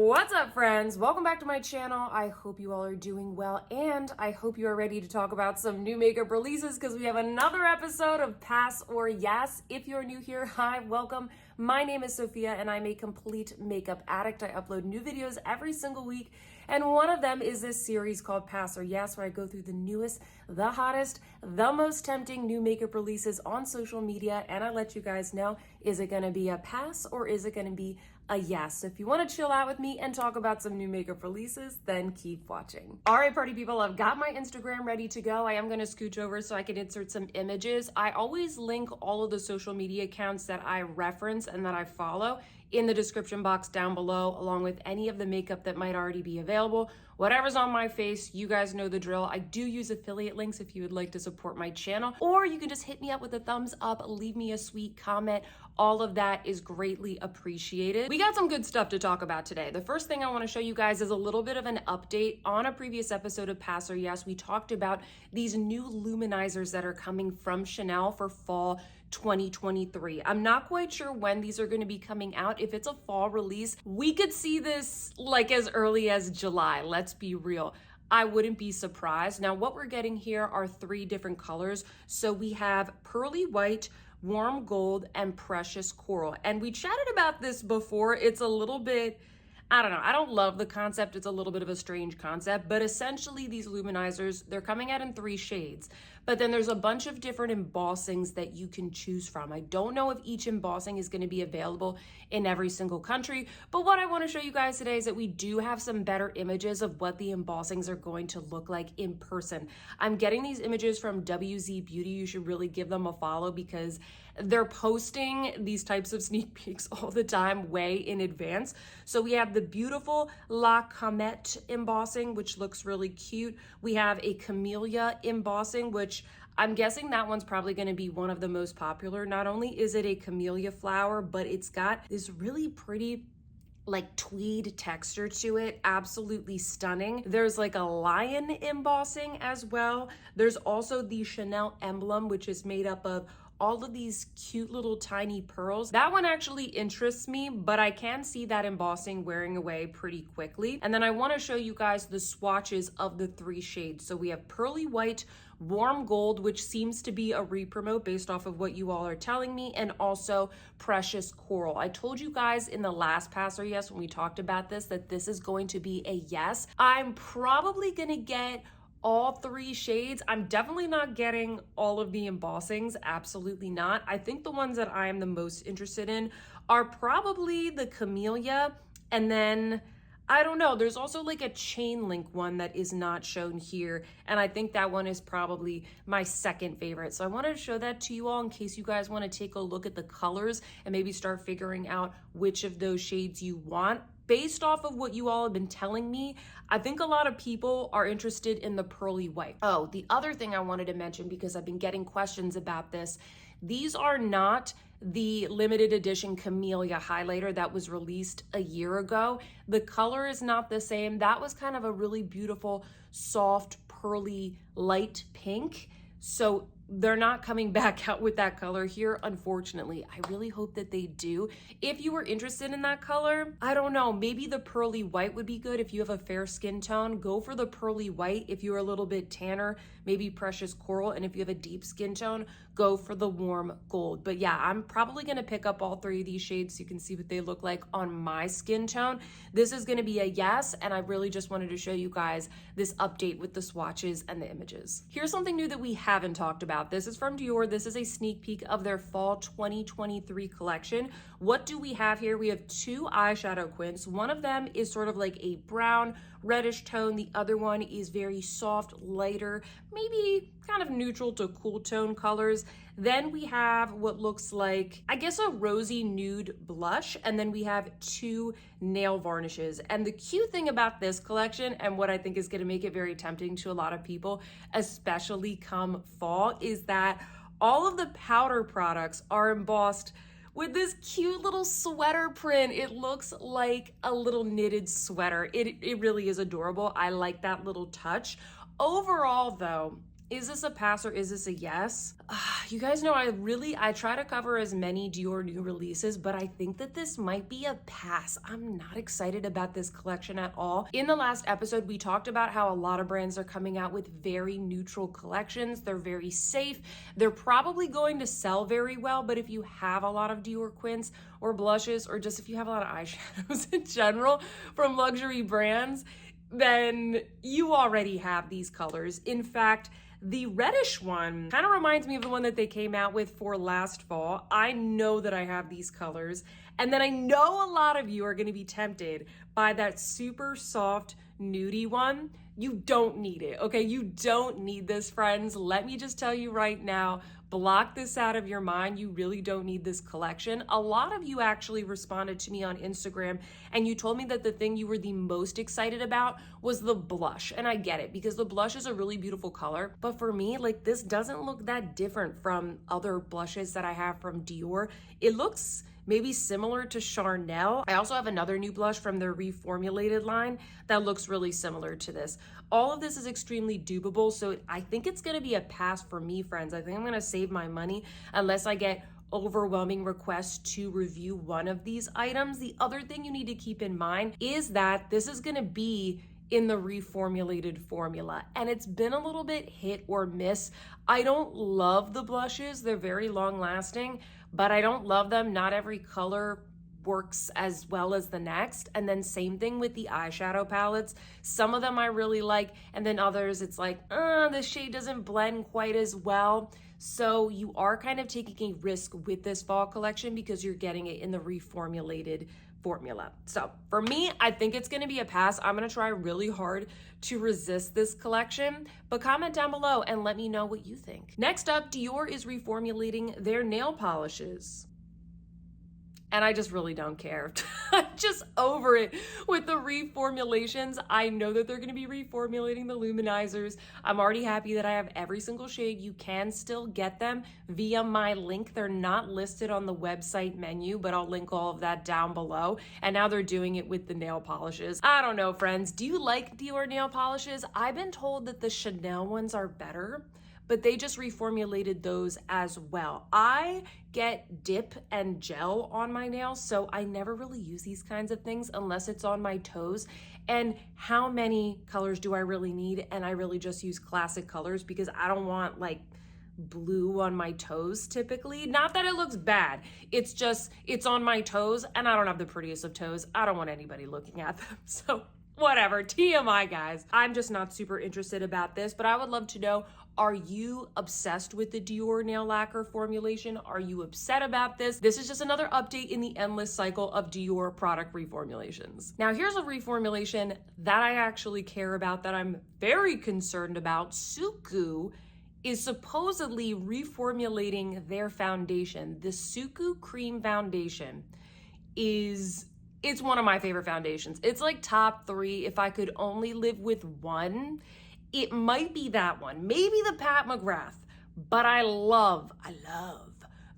What's up, friends? Welcome back to my channel. I hope you all are doing well, and I hope you are ready to talk about some new makeup releases because we have another episode of Pass or Yasss. If you're new here, hi, welcome. My name is Sophia, and I'm a complete makeup addict. I upload new videos every single week, and one of them is this series called Pass or Yasss, where I go through the newest, the hottest, the most tempting new makeup releases on social media, and I let you guys know, is it gonna be a pass or is it gonna be a yes? So if you want to chill out with me and talk about some new makeup releases, then keep watching. All right, party people, I've got my Instagram ready to go. I am going to scooch over so I can insert some images. I always link all of the social media accounts that I reference and that I follow in the description box down below, along with any of the makeup that might already be available. Whatever's on my face, you guys know the drill. I do use affiliate links if you would like to support my channel, or you can just hit me up with a thumbs up, leave me a sweet comment. All of that is greatly appreciated. We got some good stuff to talk about today. The first thing I want to show you guys is a little bit of an update. On a previous episode of Pass or Yasss, we talked about these new luminizers that are coming from Chanel for fall 2023. I'm not quite sure when these are going to be coming out. If it's a fall release, we could see this like as early as July. Let's be real. I wouldn't be surprised. Now, what we're getting here are 3 different colors. So we have pearly white, warm gold, and precious coral. And we chatted about this before. It's a little bit, I don't know, I don't love the concept. It's a little bit of a strange concept, but essentially these luminizers, they're coming out in 3 shades, but then there's a bunch of different embossings that you can choose from. I don't know if each embossing is going to be available in every single country, but what I want to show you guys today is that we do have some better images of what the embossings are going to look like in person. I'm getting these images from WZ Beauty. You should really give them a follow because they're posting these types of sneak peeks all the time, way in advance. So we have the beautiful La Comète embossing, which looks really cute. We have a camellia embossing, which I'm guessing that one's probably going to be one of the most popular. Not only is it a camellia flower, but it's got this really pretty like tweed texture to it. Absolutely stunning. There's like a lion embossing as well. There's also the Chanel emblem, which is made up of all of these cute little tiny pearls. That one actually interests me, but I can see that embossing wearing away pretty quickly. And then I want to show you guys the swatches of the 3 shades. So we have pearly white, warm gold, which seems to be a re-promote based off of what you all are telling me, and also precious coral. I told you guys in the last Pass or Yasss when we talked about this that this is going to be a yes. I'm probably gonna get all 3 shades. I'm definitely not getting all of the embossings, absolutely not. I think the ones that I am the most interested in are probably the camellia, and then I don't know, there's also like a chain link one that is not shown here, and I think that one is probably my second favorite. So I wanted to show that to you all in case you guys want to take a look at the colors and maybe start figuring out which of those shades you want. Based off of what you all have been telling me, I think a lot of people are interested in the pearly white. Oh, the other thing I wanted to mention, because I've been getting questions about this, these are not the limited edition Camellia highlighter that was released a year ago. The color is not the same. That was kind of a really beautiful, soft, pearly, light pink. So they're not coming back out with that color here, unfortunately. I really hope that they do. If you were interested in that color, I don't know, maybe the pearly white would be good. If you have a fair skin tone, go for the pearly white. If you're a little bit tanner, maybe precious coral. And if you have a deep skin tone, go for the warm gold. But yeah, I'm probably gonna pick up all 3 of these shades so you can see what they look like on my skin tone. This is gonna be a yes, and I really just wanted to show you guys this update with the swatches and the images. Here's something new that we haven't talked about. This is from Dior. This is a sneak peek of their fall 2023 collection. What do we have here? We have 2 eyeshadow quints. One of them is sort of like a brown, reddish tone. The other one is very soft, lighter, maybe kind of neutral to cool tone colors. Then we have what looks like, I guess, a rosy nude blush. And then we have 2 nail varnishes. And the cute thing about this collection, and what I think is going to make it very tempting to a lot of people, especially come fall, is that all of the powder products are embossed with this cute little sweater print. It looks like a little knitted sweater. It really is adorable. I like that little touch. Overall, though, Is this a pass or is this a yes? You guys know I try to cover as many Dior new releases, but I think that this might be a pass. I'm not excited about this collection at all. In the last episode, we talked about how a lot of brands are coming out with very neutral collections. They're very safe. They're probably going to sell very well, but if you have a lot of Dior quints or blushes, or just if you have a lot of eyeshadows in general from luxury brands, then you already have these colors. In fact, the reddish one kind of reminds me of the one that they came out with for last fall. I know that I have these colors. And then I know a lot of you are going to be tempted by that super soft nudie one. You don't need it, okay? You don't need this, friends. Let me just tell you right now, block this out of your mind. You really don't need this collection. A lot of you actually responded to me on Instagram and you told me that the thing you were the most excited about was the blush. And I get it because the blush is a really beautiful color. But for me, like, this doesn't look that different from other blushes that I have from Dior. It looks maybe similar to Charnel. I also have another new blush from their reformulated line that looks really similar to this. All of this is extremely dupable, so I think it's gonna be a pass for me, friends. I think I'm gonna save my money unless I get overwhelming requests to review one of these items. The other thing you need to keep in mind is that this is gonna be in the reformulated formula, and it's been a little bit hit or miss. I don't love the blushes. They're very long lasting, but I don't love them. Not every color works as well as the next. And then same thing with the eyeshadow palettes. Some of them I really like, and then others it's like, the shade doesn't blend quite as well. So you are kind of taking a risk with this fall collection because you're getting it in the reformulated formula. So for me, I think it's going to be a pass. I'm going to try really hard to resist this collection, but comment down below and let me know what you think. Next up, Dior is reformulating their nail polishes. And I just really don't care. I'm just over it with the reformulations. I know that they're going to be reformulating the Luminizers. I'm already happy that I have every single shade. You can still get them via my link. They're not listed on the website menu, but I'll link all of that down below. And now they're doing it with the nail polishes. I don't know, friends. Do you like Dior nail polishes? I've been told that the Chanel ones are better, but they just reformulated those as well. I get dip and gel on my nails, so I never really use these kinds of things unless it's on my toes. And how many colors do I really need? And I really just use classic colors because I don't want like blue on my toes typically. Not that it looks bad. It's just, it's on my toes and I don't have the prettiest of toes. I don't want anybody looking at them. So whatever, TMI guys. I'm just not super interested about this, but I would love to know, are you obsessed with the Dior nail lacquer formulation? Are you upset about this? This is just another update in the endless cycle of Dior product reformulations. Now here's a reformulation that I actually care about, that I'm very concerned about. Suqqu is supposedly reformulating their foundation. The Suqqu Cream Foundation it's one of my favorite foundations. It's like top 3. If I could only live with one, it might be that one. Maybe the Pat McGrath, but I love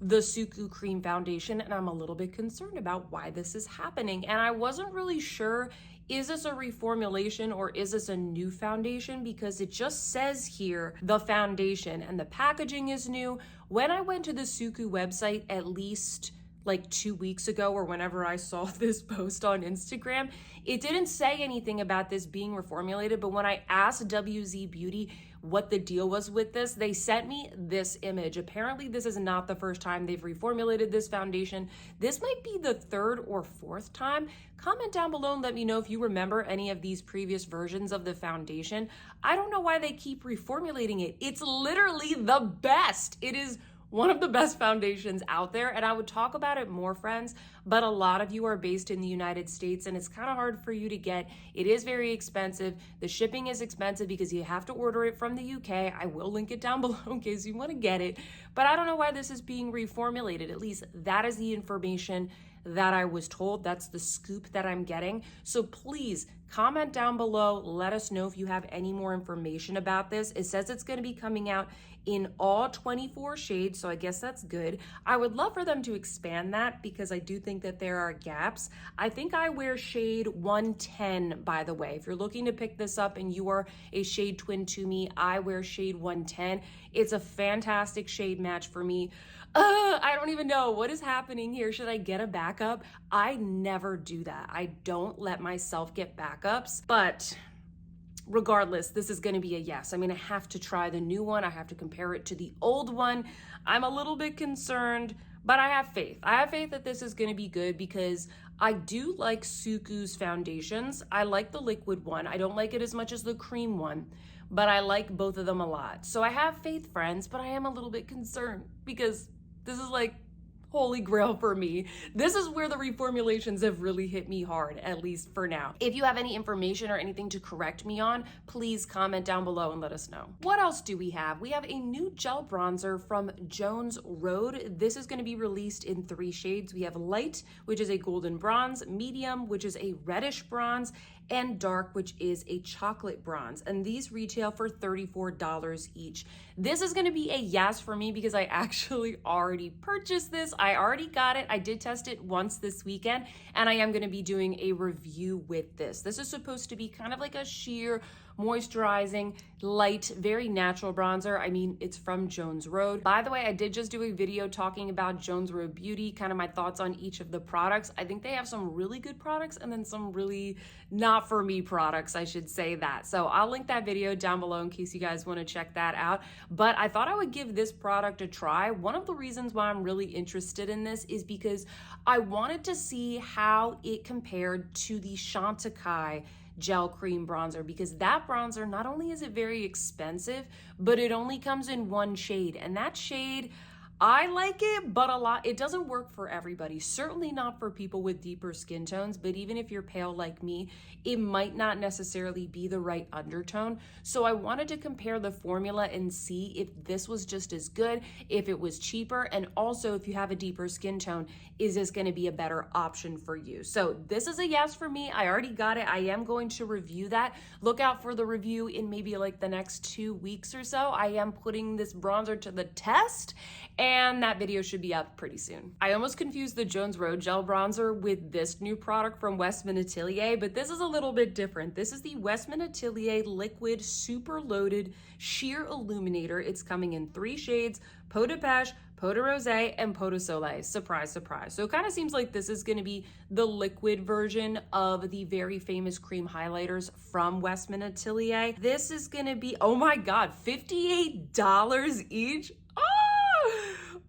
the Suqqu Cream Foundation, and I'm a little bit concerned about why this is happening. And I wasn't really sure, is this a reformulation or is this a new foundation? Because it just says here, the foundation, and the packaging is new. When I went to the Suqqu website, at least like 2 weeks ago or whenever I saw this post on Instagram, it didn't say anything about this being reformulated. But when I asked WZ Beauty what the deal was with this, they sent me this image. Apparently this is not the first time they've reformulated this foundation. This might be the 3rd or 4th time. Comment down below and let me know if you remember any of these previous versions of the foundation. I don't know why they keep reformulating it. It's literally the best. It is one of the best foundations out there, and I would talk about it more, friends, but a lot of you are based in the United States and it's kind of hard for you to get. It is very expensive. The shipping is expensive because you have to order it from the UK. I will link it down below in case you want to get it, but I don't know why this is being reformulated. At least that is the information that I was told. That's the scoop that I'm getting. So please comment down below. Let us know if you have any more information about this. It says it's going to be coming out in all 24 shades, so I guess that's good. I would love for them to expand that because I do think that there are gaps. I think I wear shade 110, by the way. If you're looking to pick this up and you are a shade twin to me, I wear shade 110. It's a fantastic shade match for me. I don't even know what is happening here. Should I get a backup? I never do that. I don't let myself get backups, but regardless, this is going to be a yes. I mean, I have to try the new one. I have to compare it to the old one. I'm a little bit concerned, but I have faith. I have faith that this is going to be good because I do like Suqqu's foundations. I like the liquid one. I don't like it as much as the cream one, but I like both of them a lot. So I have faith, friends, but I am a little bit concerned because this is like holy grail for me. This is where the reformulations have really hit me hard, at least for now. If you have any information or anything to correct me on, please comment down below and let us know. What else do we have? We have a new gel bronzer from Jones Road. This is going to be released in 3 shades. We have light, which is a golden bronze, medium, which is a reddish bronze, and dark, which is a chocolate bronze. And these retail for $34 each. This is gonna be a yes for me because I actually already purchased this. I already got it. I did test it once this weekend, and I am gonna be doing a review with this. This is supposed to be kind of like a sheer, moisturizing, light, very natural bronzer. I mean, it's from Jones Road. By the way, I did just do a video talking about Jones Road Beauty, kind of my thoughts on each of the products. I think they have some really good products and then some really not for me products, I should say that. So I'll link that video down below in case you guys want to check that out. But I thought I would give this product a try. One of the reasons why I'm really interested in this is because I wanted to see how it compared to the Chantecaille gel cream bronzer, because that bronzer, not only is it very expensive, but it only comes in 1 shade, and that shade, I like it, but it doesn't work for everybody. Certainly not for people with deeper skin tones, but even if you're pale like me, it might not necessarily be the right undertone. So I wanted to compare the formula and see if this was just as good, if it was cheaper, and also if you have a deeper skin tone, is this gonna be a better option for you? So this is a yes for me. I already got it. I am going to review that. Look out for the review in maybe like the next 2 weeks or so. I am putting this bronzer to the test, and that video should be up pretty soon. I almost confused the Jones Road gel bronzer with this new product from Westman Atelier, but this is a little bit different. This is the Westman Atelier Liquid Super Loaded Sheer Illuminator. It's coming in 3 shades: Peau de Pêche, Peau de Rosé, and Peau de Soleil. Surprise, surprise. So it kind of seems like this is going to be the liquid version of the very famous cream highlighters from Westman Atelier. This is going to be, oh my God, $58 each?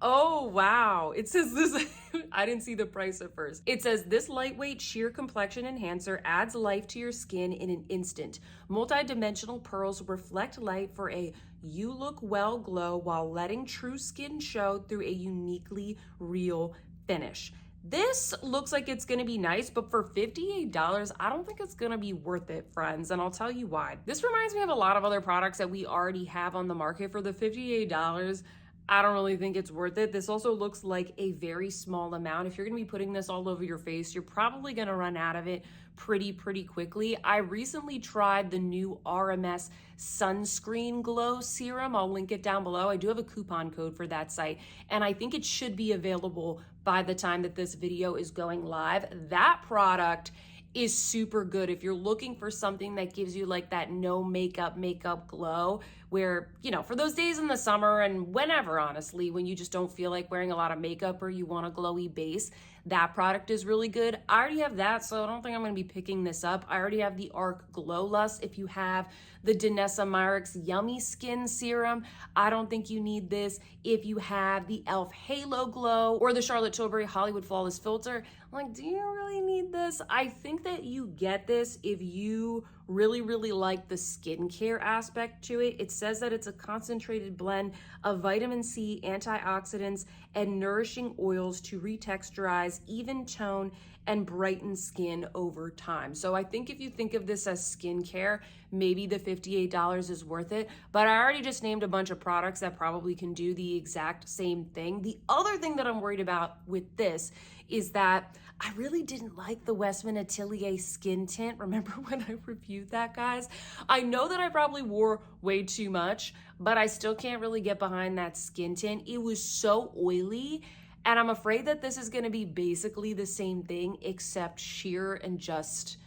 Oh, wow. It says this, I didn't see the price at first. It says this lightweight sheer complexion enhancer adds life to your skin in an instant. Multi-dimensional pearls reflect light for a you look well glow while letting true skin show through a uniquely real finish. This looks like it's gonna be nice, but for $58, I don't think it's gonna be worth it, friends, and I'll tell you why. This reminds me of a lot of other products that we already have on the market. For the $58, I don't really think it's worth it. This also looks like a very small amount. If you're gonna be putting this all over your face, you're probably gonna run out of it pretty quickly. I recently tried the new RMS Sunscreen Glow Serum. I'll link it down below. I do have a coupon code for that site, and I think it should be available by the time that this video is going live. That product is super good if you're looking for something that gives you like that no makeup glow, where, you know, for those days in the summer and whenever, honestly, when you just don't feel like wearing a lot of makeup or you want a glowy base, that product is really good. I already have that, so I don't think I'm going to be picking this up. I already have the Arc Glow Lust. If you have the Danessa Myricks Yummy Skin Serum, I don't think you need this. If you have the e.l.f. Halo Glow or the Charlotte Tilbury Hollywood Flawless Filter, I'm like, do you really need this? I think that you get this if you really like the skincare aspect to it. It says that it's a concentrated blend of vitamin C, antioxidants, and nourishing oils to retexturize, even tone, and brighten skin over time. So I think if you think of this as skincare, maybe the $58 is worth it. But I already just named a bunch of products that probably can do the exact same thing. The other thing that I'm worried about with this is that I really didn't like the Westman Atelier skin tint. Remember when I reviewed that, guys? I know that I probably wore way too much, but I still can't really get behind that skin tint. It was so oily, and I'm afraid that this is gonna be basically the same thing except sheer and just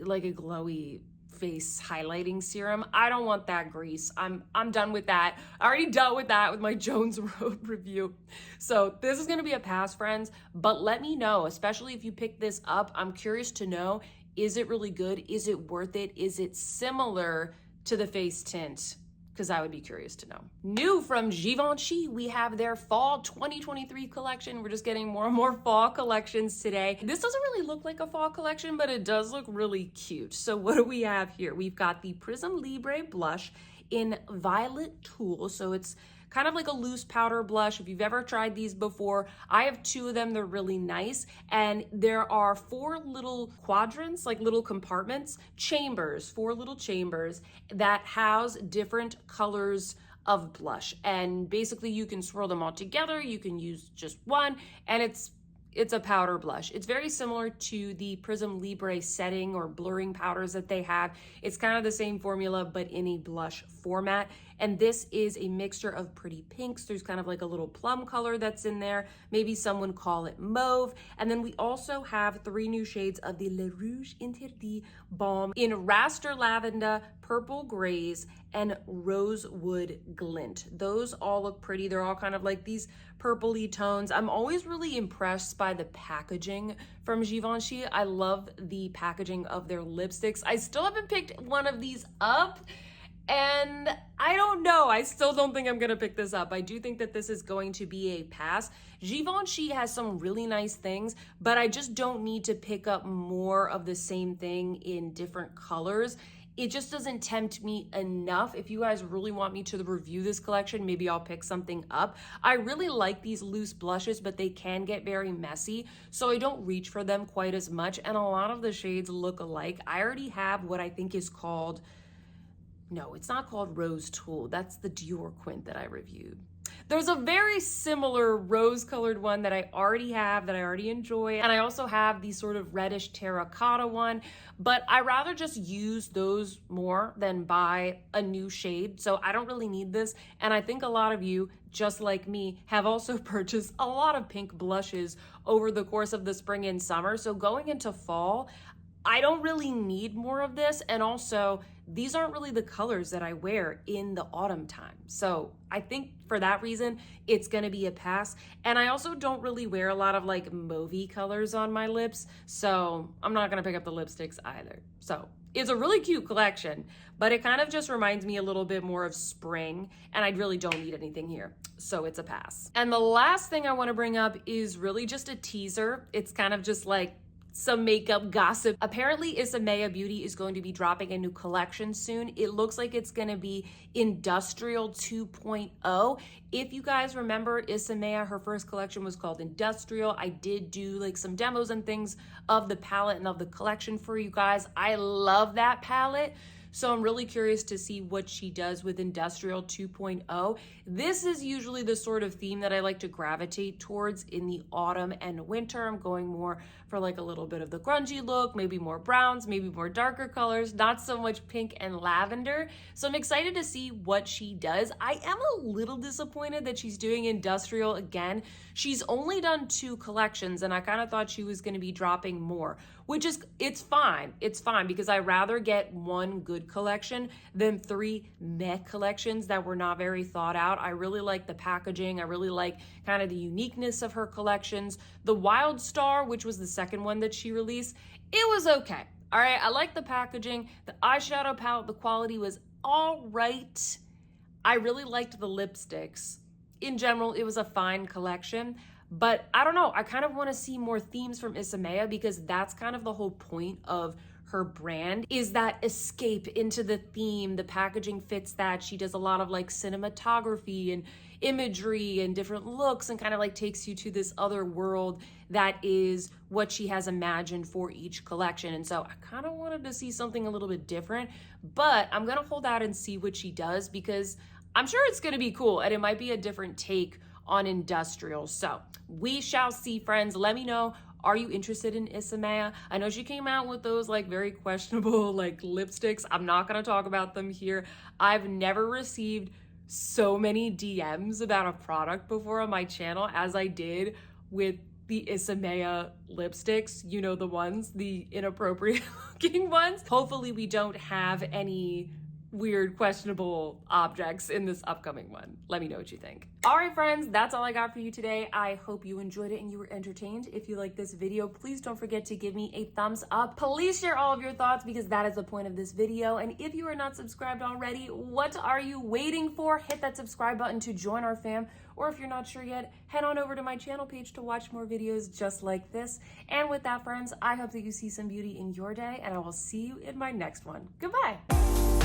like a glowy face highlighting serum. I don't want that grease. I'm done with that. I already dealt with that with my Jones Road review. So this is gonna be a pass, friends, but let me know, especially if you pick this up. I'm curious to know, is it really good? Is it worth it? Is it similar to the face tint? Because I would be curious to know. New from Givenchy, we have their fall 2023 collection. We're just getting more and more fall collections today. This doesn't really look like a fall collection, but it does look really cute. So what do we have here? We've got the Prism Libre blush in Violet Tulle. So it's kind of like a loose powder blush. If you've ever tried these before, I have two of them. They're really nice. And there are 4 little quadrants, like little compartments, chambers, 4 little chambers that house different colors of blush. And basically you can swirl them all together. You can use just one, and it's a powder blush. It's very similar to the Prism Libre setting or blurring powders that they have. It's kind of the same formula, but in a blush format. And this is a mixture of pretty pinks. There's kind of like a little plum color that's in there. Maybe someone call it mauve. And then we also have 3 new shades of the Le Rouge Interdit Balm in Raster Lavender, Purple Grays, and Rosewood Glint. Those all look pretty. They're all kind of like these purpley tones. I'm always really impressed by the packaging from Givenchy. I love the packaging of their lipsticks. I still haven't picked one of these up, and I don't know. I still don't think I'm gonna pick this up. I do think that this is going to be a pass. Givenchy has some really nice things, but I just don't need to pick up more of the same thing in different colors. It just doesn't tempt me enough. If you guys really want me to review this collection, maybe I'll pick something up. I really like these loose blushes, but they can get very messy, so I don't reach for them quite as much, and a lot of the shades look alike. I already have what I think is called, no, it's not called Rose Tulle. That's the Dior Quint that I reviewed. There's a very similar rose-colored one that I already have, that I already enjoy, and I also have the sort of reddish terracotta one, but I rather just use those more than buy a new shade, so I don't really need this. And I think a lot of you, just like me, have also purchased a lot of pink blushes over the course of the spring and summer, so going into fall, I don't really need more of this, and also these aren't really the colors that I wear in the autumn time. So I think for that reason, it's gonna be a pass. And I also don't really wear a lot of like mauvey colors on my lips, so I'm not gonna pick up the lipsticks either. So it's a really cute collection, but it kind of just reminds me a little bit more of spring, and I really don't need anything here. So it's a pass. And the last thing I wanna bring up is really just a teaser. It's kind of just like some makeup gossip. Apparently Isamaya Beauty is going to be dropping a new collection soon. It looks like it's going to be Industrial 2.0. If you guys remember Isamaya, her first collection was called Industrial. I did do like some demos and things of the palette and of the collection for you guys. I love that palette. So I'm really curious to see what she does with Industrial 2.0. This is usually the sort of theme that I like to gravitate towards in the autumn and winter. I'm going more for like a little bit of the grungy look, maybe more browns, maybe more darker colors, not so much pink and lavender. So I'm excited to see what she does. I am a little disappointed that she's doing Industrial again. She's only done 2 collections, and I kind of thought she was going to be dropping more, which is, it's fine. It's fine because I rather get 1 good collection than 3 meh collections that were not very thought out. I really like the packaging. I really like kind of the uniqueness of her collections. The Wild Star, which was the second one that she released, it was okay. All right, I like the packaging. The eyeshadow palette, the quality was all right. I really liked the lipsticks. In general, it was a fine collection. But I don't know, I kind of want to see more themes from Isamaya, because that's kind of the whole point of her brand, is that escape into the theme. The packaging fits that. She does a lot of like cinematography, and imagery and different looks and kind of like takes you to this other world that is what she has imagined for each collection. And so I kind of wanted to see something a little bit different, but I'm gonna hold out and see what she does because I'm sure it's gonna be cool and it might be a different take on industrial. So we shall see, friends. Let me know, are you interested in Isamaya? I know she came out with those like very questionable like lipsticks. I'm not gonna talk about them here. I've never received so many DMs about a product before on my channel as I did with the Isamaya lipsticks. You know, the ones, the inappropriate looking ones. Hopefully we don't have any weird questionable objects in this upcoming one. Let me know what you think. All right, friends, that's all I got for you today. I hope you enjoyed it and you were entertained. If you like this video, please don't forget to give me a thumbs up. Please share all of your thoughts because that is the point of this video. And if you are not subscribed already, what are you waiting for? Hit that subscribe button to join our fam. Or if you're not sure yet, head on over to my channel page to watch more videos just like this. And with that, friends, I hope that you see some beauty in your day and I will see you in my next one. Goodbye.